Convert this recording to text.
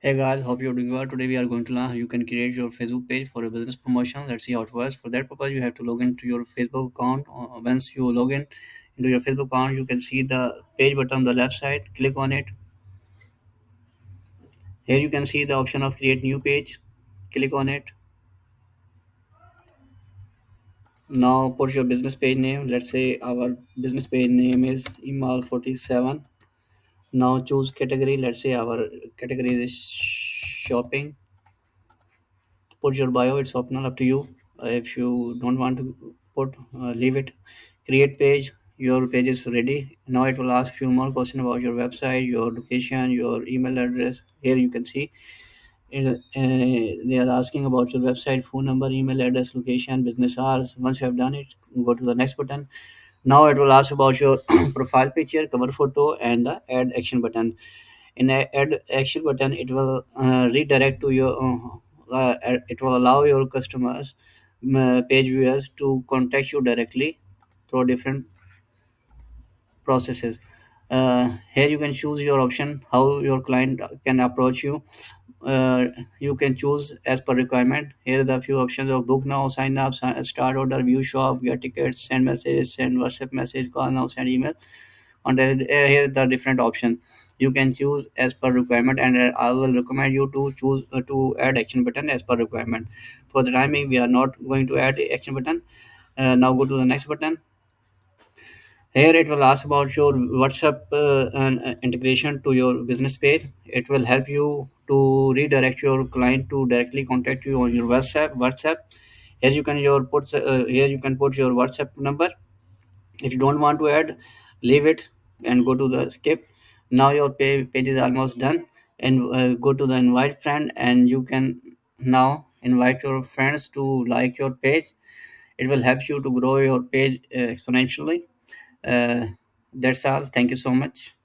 Hey guys, hope you're doing well. Today we are going to learn how you can create your Facebook page for a business promotion. Let's see how it works. For that purpose, you have to log into your Facebook account. Once you log in into your Facebook account, you can see the page button on the left side. Click on it. Here you can see the option of create new page. Click on it. Now put your business page name. Let's say our business page name is Imal47. Now choose category. Let's say our category is shopping. Put your bio, it's optional, up to you. If you don't want to put, leave it. Create page. Your page is ready. Now it will ask few more questions about your website, your location, your email address. Here you can see they are asking about your website, phone number, email address, location, business hours. Once you have done it, go to the next button. Now it will ask about your profile picture, cover photo, and the add action button. In a add action button, it will redirect to your it will allow your customers, page viewers, to contact you directly through different processes. Here you can choose your option how your client can approach you. You can choose as per requirement. Here are the few options of book now, sign up, start order, view shop, get tickets, send messages, send WhatsApp message, call now, send email. And here the different options you can choose as per requirement, and I will recommend you to choose to add action button as per requirement. For the timing, we are not going to add action button. Now go to the next button. Here it will ask about your WhatsApp and integration to your business page. It will help you to redirect your client to directly contact you on your WhatsApp. Here you can put your WhatsApp number. If you don't want to add, leave it and go to the skip. Now your page is almost done, and go to the invite friend, and you can now invite your friends to like your page. It will help you to grow your page exponentially. uh, that's all. Thank you so much.